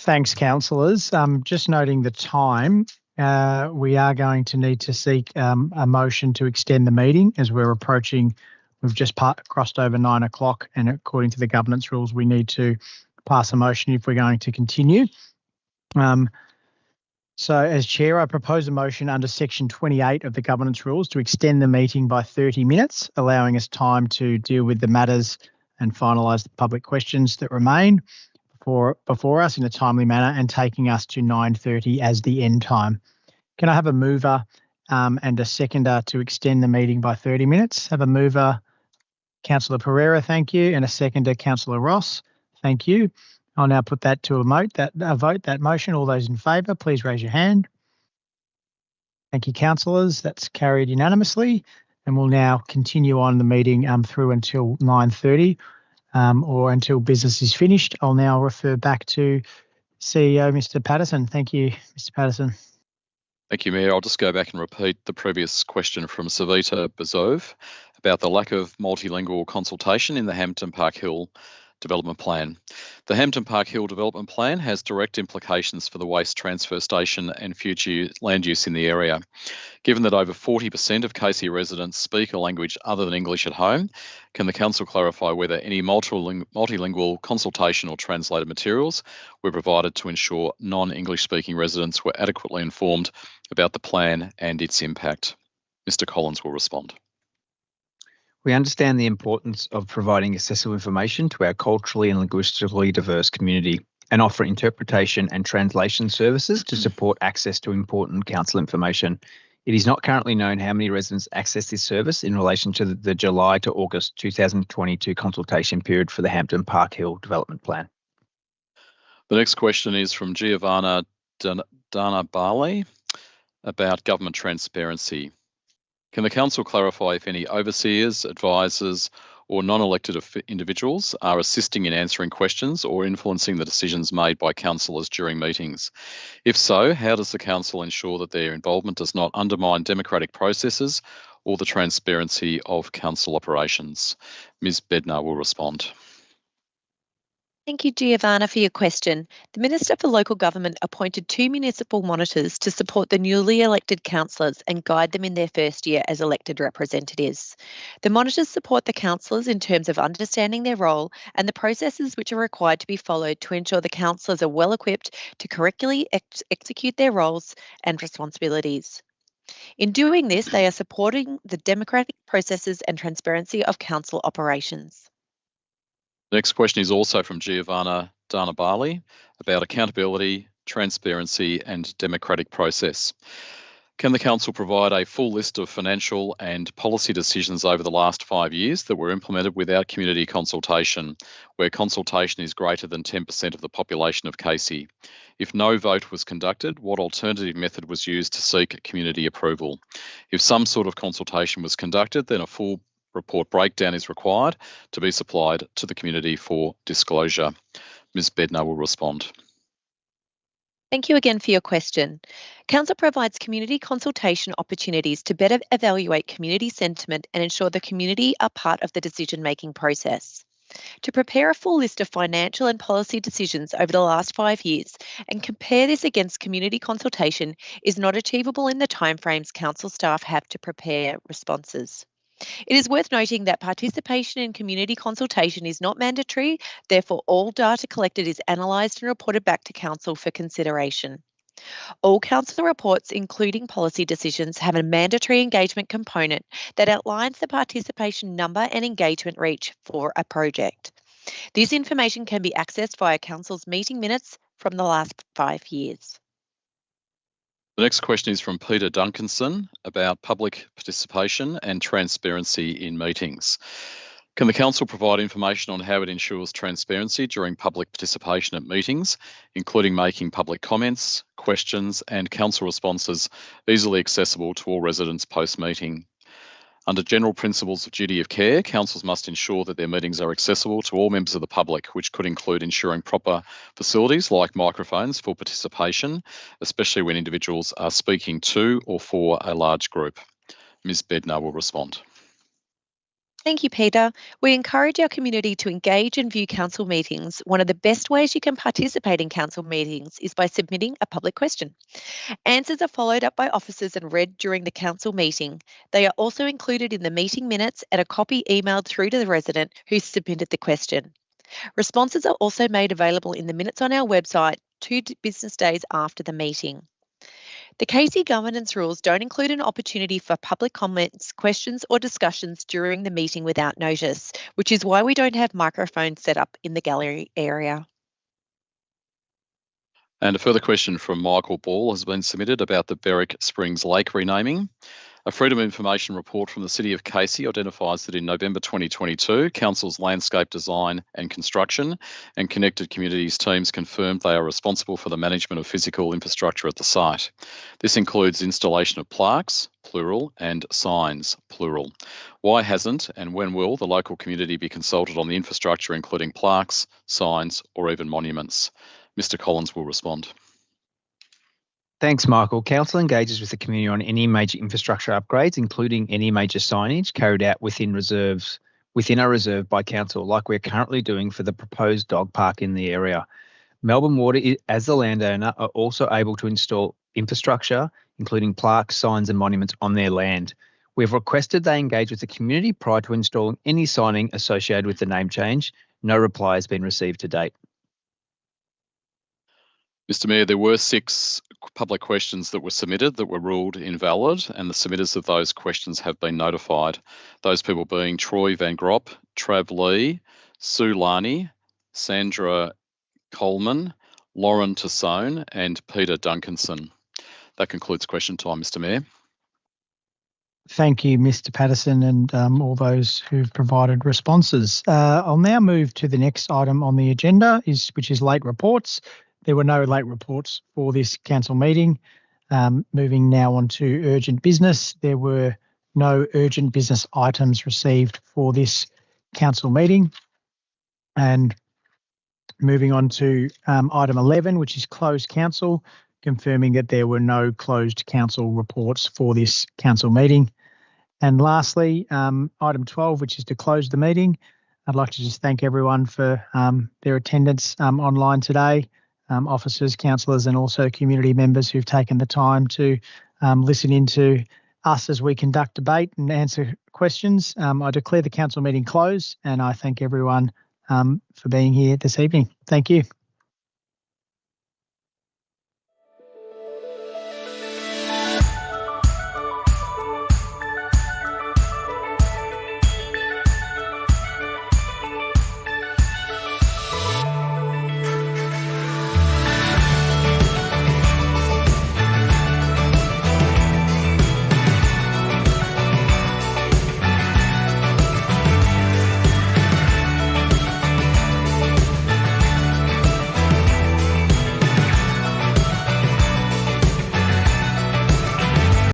Thanks, councillors. Just noting the time, we are going to need to seek a motion to extend the meeting as we're approaching. We've just crossed over 9 o'clock, and according to the governance rules, we need to pass a motion if we're going to continue. So as chair, I propose a motion under section 28 of the governance rules to extend the meeting by 30 minutes, allowing us time to deal with the matters and finalise the public questions that remain before us in a timely manner, and taking us to 9:30 as the end time. Can I have a mover and a seconder to extend the meeting by 30 minutes? Have a mover, Councillor Pereira, thank you, and a seconder, Councillor Ross, thank you. I'll now put that to a vote, that motion. All those in favour, please raise your hand. Thank you, councillors. That's carried unanimously, and we'll now continue on the meeting through until 9:30 or until business is finished. I'll now refer back to CEO Mr. Patterson. Thank you, Mr. Patterson. Thank you, Mayor. I'll just go back and repeat the previous question from Savita Bazov about the lack of multilingual consultation in the Hampton Park Hill Development Plan. The Hampton Park Hill Development Plan has direct implications for the waste transfer station and future land use in the area. Given that over 40% of Casey residents speak a language other than English at home, can the Council clarify whether any multilingual consultation or translated materials were provided to ensure non-English speaking residents were adequately informed about the plan and its impact? Mr. Collins will respond. We understand the importance of providing accessible information to our culturally and linguistically diverse community and offer interpretation and translation services to support access to important council information. It is not currently known how many residents access this service in relation to the July to August 2022 consultation period for the Hampton Park Hill Development Plan. The next question is from Giovanna Dana Barley about government transparency. Can the Council clarify if any overseers, advisors or non-elected individuals are assisting in answering questions or influencing the decisions made by councillors during meetings? If so, how does the Council ensure that their involvement does not undermine democratic processes or the transparency of council operations? Ms. Bednar will respond. Thank you, Giovanna, for your question. The Minister for Local Government appointed 2 municipal monitors to support the newly elected councillors and guide them in their first year as elected representatives. The monitors support the councillors in terms of understanding their role and the processes which are required to be followed to ensure the councillors are well equipped to correctly execute their roles and responsibilities. In doing this, they are supporting the democratic processes and transparency of council operations. The next question is also from Giovanna Dana Barley about accountability, transparency and democratic process. Can the Council provide a full list of financial and policy decisions over the last 5 years that were implemented without community consultation, where consultation is greater than 10% of the population of Casey? If no vote was conducted, what alternative method was used to seek community approval? If some sort of consultation was conducted, then a full report breakdown is required to be supplied to the community for disclosure. Ms. Bednar will respond. Thank you again for your question. Council provides community consultation opportunities to better evaluate community sentiment and ensure the community are part of the decision-making process. To prepare a full list of financial and policy decisions over the last 5 years and compare this against community consultation is not achievable in the timeframes council staff have to prepare responses. It is worth noting that participation in community consultation is not mandatory, therefore all data collected is analysed and reported back to Council for consideration. All Council reports, including policy decisions, have a mandatory engagement component that outlines the participation number and engagement reach for a project. This information can be accessed via Council's meeting minutes from the last 5 years. The next question is from Peter Duncanson about public participation and transparency in meetings. Can the Council provide information on how it ensures transparency during public participation at meetings, including making public comments, questions and Council responses easily accessible to all residents post-meeting? Under general principles of duty of care, councils must ensure that their meetings are accessible to all members of the public, which could include ensuring proper facilities like microphones for participation, especially when individuals are speaking to or for a large group. Ms. Bednar will respond. Thank you, Peter. We encourage our community to engage and view council meetings. One of the best ways you can participate in council meetings is by submitting a public question. Answers are followed up by officers and read during the council meeting. They are also included in the meeting minutes and a copy emailed through to the resident who submitted the question. Responses are also made available in the minutes on our website 2 business days after the meeting. The Casey governance rules don't include an opportunity for public comments, questions or discussions during the meeting without notice, which is why we don't have microphones set up in the gallery area. And a further question from Michael Ball has been submitted about the Berwick Springs Lake renaming. A Freedom of Information report from the City of Casey identifies that in November 2022, Council's landscape design and construction and connected communities teams confirmed they are responsible for the management of physical infrastructure at the site. This includes installation of plaques, plural, and signs, plural. Why hasn't and when will the local community be consulted on the infrastructure, including plaques, signs, or even monuments? Mr. Collins will respond. Thanks, Michael. Council engages with the community on any major infrastructure upgrades, including any major signage carried out within a reserve by Council, like we're currently doing for the proposed dog park in the area. Melbourne Water, as the landowner, are also able to install infrastructure, including plaques, signs and monuments on their land. We've requested they engage with the community prior to installing any signing associated with the name change. No reply has been received to date. Mr. Mayor, there were 6 public questions that were submitted that were ruled invalid, and the submitters of those questions have been notified. Those people being Troy Van Grop, Trav Lee, Sue Larney, Sandra Coleman, Lauren Tassone, and Peter Duncanson. That concludes question time, Mr. Mayor. Thank you, Mr. Patterson, and all those who've provided responses. I'll now move to the next item on the agenda, which is late reports. There were no late reports for this council meeting. Moving now on to urgent business. There were no urgent business items received for this council meeting. And moving on to item 11, which is closed council, confirming that there were no closed council reports for this council meeting. And lastly, item 12, which is to close the meeting. I'd like to just thank everyone for their attendance online today. Officers, councillors and also community members who've taken the time to listen into us as we conduct debate and answer questions. I declare the council meeting closed and I thank everyone for being here this evening. Thank you.